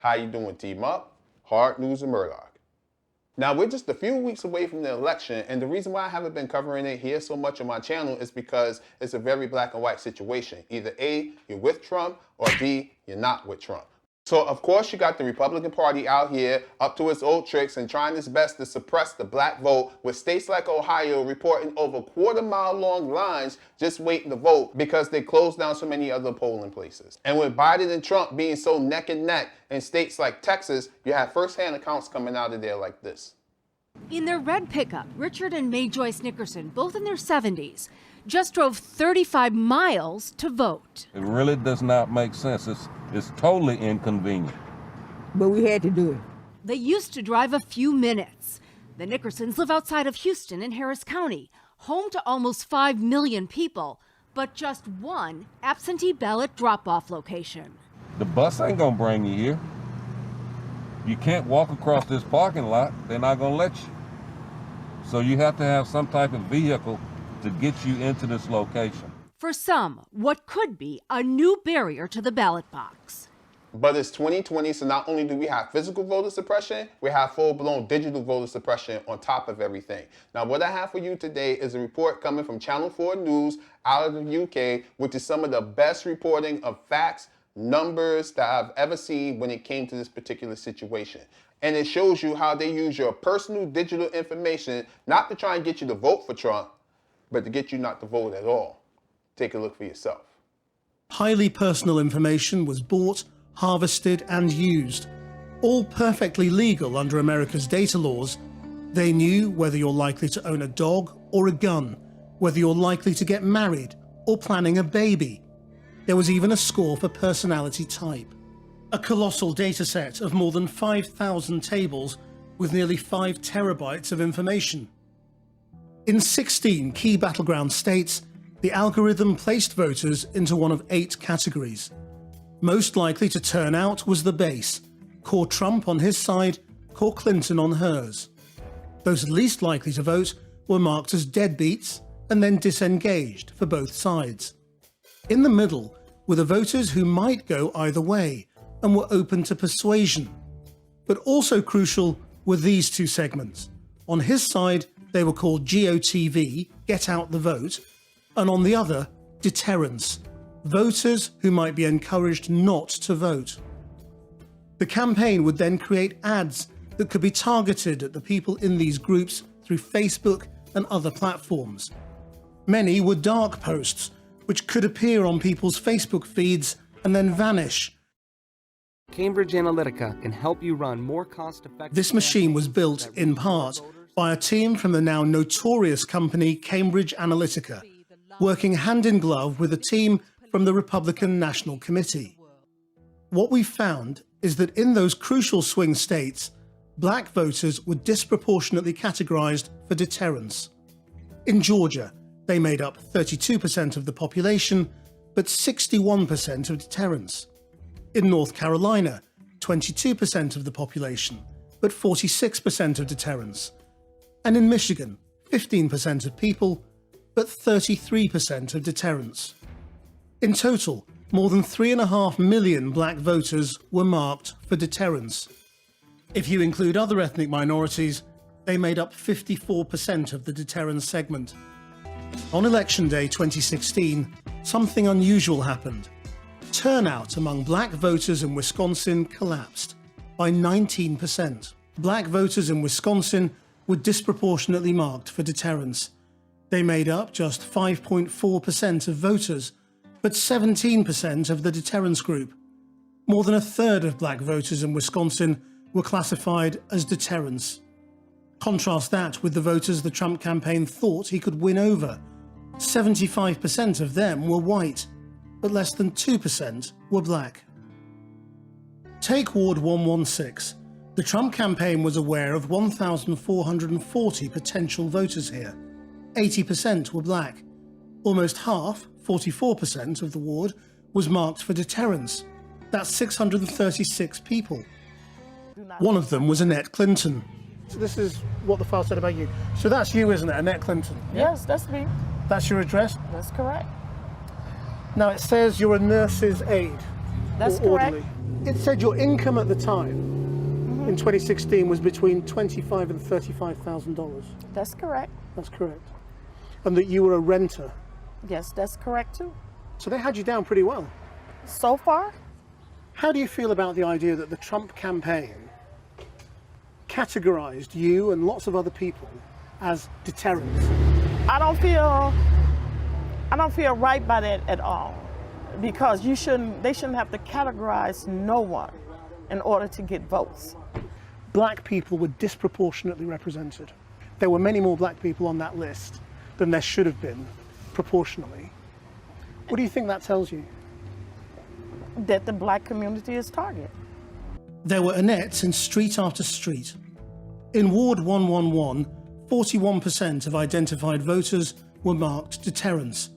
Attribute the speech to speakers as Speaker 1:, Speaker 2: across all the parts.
Speaker 1: How you doing, Team Up? Hard News and Murdock. Now, we're just a few weeks away from the election, and the reason why I haven't been covering it here so much on my channel is because it's a very black and white situation. Either A, you're with Trump, or B, you're not with Trump. So, of course, you got the Republican Party out here up to its old tricks and trying its best to suppress the black vote, with states like Ohio reporting over quarter-mile-long lines just waiting to vote because they closed down so many other polling places. And with Biden and Trump being so neck and neck in states like Texas, you have first-hand accounts coming out of there like this.
Speaker 2: In their red pickup, Richard and Mae Joyce Nickerson, both in their 70s, just drove 35 miles to vote.
Speaker 3: It really does not make sense. It's totally inconvenient.
Speaker 4: But we had to do it.
Speaker 2: They used to drive a few minutes. The Nickersons live outside of Houston in Harris County, home to almost 5 million people, but just one absentee ballot drop-off location.
Speaker 3: The bus ain't gonna bring you here. You can't walk across this parking lot. They're not gonna let you. So you have to have some type of vehicle to get you into this location.
Speaker 2: For some, what could be a new barrier to the ballot box.
Speaker 1: But it's 2020, so not only do we have physical voter suppression, we have full-blown digital voter suppression on top of everything. Now, what I have for you today is a report coming from Channel 4 News out of the UK, which is some of the best reporting of facts, numbers that I've ever seen when it came to this particular situation. And it shows you how they use your personal digital information, not to try and get you to vote for Trump, but to get you not to vote at all. Take a look for yourself.
Speaker 5: Highly personal information was bought, harvested and used, all perfectly legal under America's data laws. They knew whether you're likely to own a dog or a gun, whether you're likely to get married or planning a baby. There was even a score for personality type. A colossal data set of more than 5,000 tables with nearly 5 terabytes of information. In 16 key battleground states, the algorithm placed voters into one of 8 categories. Most likely to turn out was the base, core Trump on his side, core Clinton on hers. Those least likely to vote were marked as deadbeats and then disengaged for both sides. In the middle were the voters who might go either way and were open to persuasion. But also crucial were these 2 segments. On his side, they were called GOTV, Get Out the Vote, and on the other, Deterrence, voters who might be encouraged not to vote. The campaign would then create ads that could be targeted at the people in these groups through Facebook and other platforms. Many were dark posts, which could appear on people's Facebook feeds and then vanish.
Speaker 6: Cambridge Analytica can help you run more cost-effective...
Speaker 5: This machine was built, in part, by a team from the now notorious company Cambridge Analytica, working hand in glove with a team from the Republican National Committee. What we found is that in those crucial swing states, black voters were disproportionately categorized for deterrence. In Georgia, they made up 32% of the population, but 61% of deterrence. In North Carolina, 22% of the population, but 46% of deterrence. And in Michigan, 15% of people, but 33% of deterrence. In total, more than 3.5 million black voters were marked for deterrence. If you include other ethnic minorities, they made up 54% of the deterrence segment. On Election Day 2016, something unusual happened. Turnout among black voters in Wisconsin collapsed by 19%. Black voters in Wisconsin were disproportionately marked for deterrence. They made up just 5.4% of voters, but 17% of the deterrence group. More than a third of black voters in Wisconsin were classified as deterrence. Contrast that with the voters the Trump campaign thought he could win over. 75% of them were white, but less than 2% were black. Take Ward 116. The Trump campaign was aware of 1,440 potential voters here. 80% were black. Almost half, 44% of the ward, was marked for deterrence. That's 636 people. One of them was Annette Clinton. So this is what the file said about you. So that's you, isn't it, Annette Clinton?
Speaker 7: Yes, that's me.
Speaker 5: That's your address?
Speaker 7: That's correct.
Speaker 5: Now it says you're a nurse's aide.
Speaker 7: That's
Speaker 5: or
Speaker 7: correct.
Speaker 5: orderly. It said your income at the time in 2016 was between $25,000 and $35,000.
Speaker 7: That's correct.
Speaker 5: That's correct. And that you were a renter.
Speaker 7: Yes, that's correct too.
Speaker 5: So they had you down pretty well.
Speaker 7: So far,
Speaker 5: How do you feel about the idea that the Trump campaign categorized you and lots of other people as deterrents?
Speaker 7: I don't feel right by that at all, because they shouldn't have to categorize no one in order to get votes.
Speaker 5: Black people were disproportionately represented. There were many more black people on that list than there should have been proportionally. What do you think that tells you?
Speaker 7: That the black community is target.
Speaker 5: There were Annettes in street after street. In Ward 111, 41% of identified voters were marked deterrence.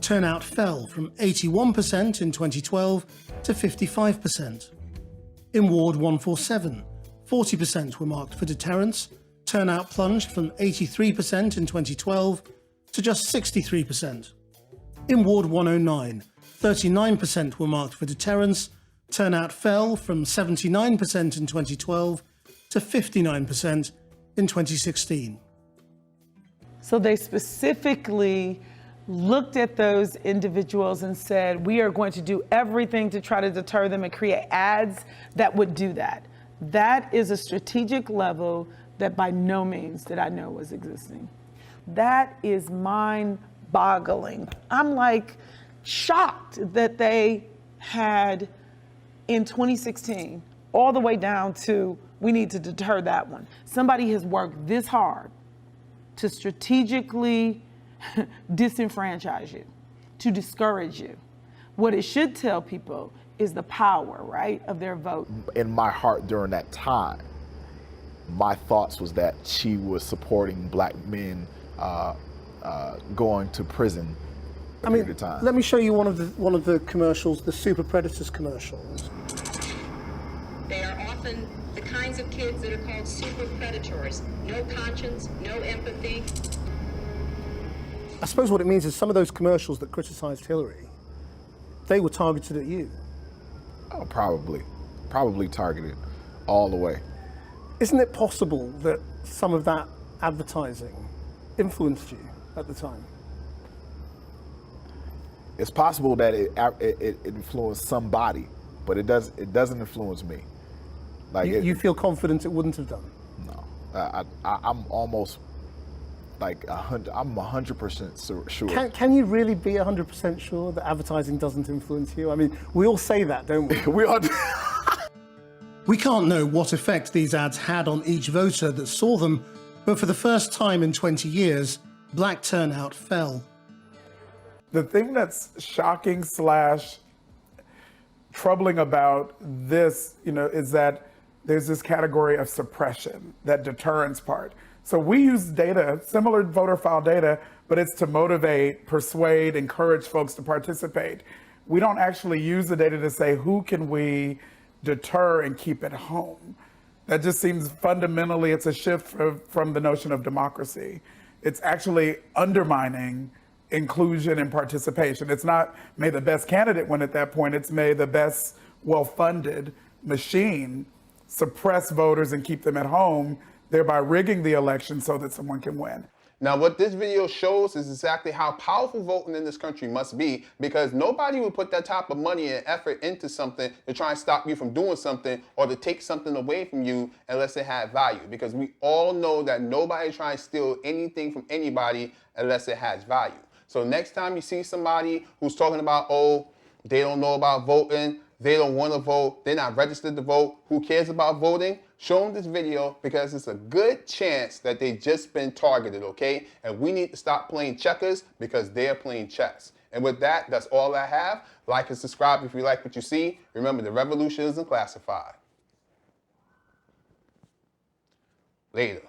Speaker 5: Turnout fell from 81% in 2012 to 55%. In Ward 147, 40% were marked for deterrence. Turnout plunged from 83% in 2012 to just 63%. In Ward 109, 39% were marked for deterrence. Turnout fell from 79% in 2012 to 59% in 2016.
Speaker 8: So they specifically looked at those individuals and said, we are going to do everything to try to deter them and create ads that would do that. That is a strategic level that by no means did I know was existing. That is mind-boggling. I'm like shocked that they had in 2016 all the way down to we need to deter that one. Somebody has worked this hard to strategically disenfranchise you, to discourage you. What it should tell people is the power, right, of their vote.
Speaker 9: In my heart during that time, my thoughts was that she was supporting black men going to prison.
Speaker 5: I mean, let me show you one of the commercials, the Super Predators commercials.
Speaker 10: They are often the kinds of kids that are called super predators. No conscience, no empathy.
Speaker 5: I suppose what it means is some of those commercials that criticized Hillary, they were targeted at you.
Speaker 9: Oh, probably targeted all the way.
Speaker 5: Isn't it possible that some of that advertising influenced you at the time?
Speaker 9: It's possible that it influenced somebody, but it doesn't influence me. Like
Speaker 5: you feel confident it wouldn't have done?
Speaker 9: No, I'm almost like 100% sure.
Speaker 5: Can you really be 100% sure that advertising doesn't influence you? I mean, we all say that, don't we?
Speaker 9: We all do.
Speaker 5: We can't know what effect these ads had on each voter that saw them, but for the first time in 20 years, black turnout fell.
Speaker 11: The thing that's shocking / troubling about this, is that there's this category of suppression, that deterrence part. So we use data, similar voter file data, but it's to motivate, persuade, encourage folks to participate. We don't actually use the data to say, who can we deter and keep at home? That just seems fundamentally, it's a shift from the notion of democracy. It's actually undermining inclusion and participation. It's not may the best candidate win at that point, it's may the best well-funded machine suppress voters and keep them at home, thereby rigging the election so that someone can win.
Speaker 1: Now, what this video shows is exactly how powerful voting in this country must be, because nobody would put that type of money and effort into something to try and stop you from doing something or to take something away from you unless it had value. Because we all know that nobody's trying to steal anything from anybody unless it has value. So next time you see somebody who's talking about, oh, they don't know about voting, they don't want to vote, they're not registered to vote, who cares about voting? Show them this video, because it's a good chance that they just been targeted, okay? And we need to stop playing checkers because they're playing chess. And with that, that's all I have. Like and subscribe if you like what you see. Remember, the revolution is unclassified. Later.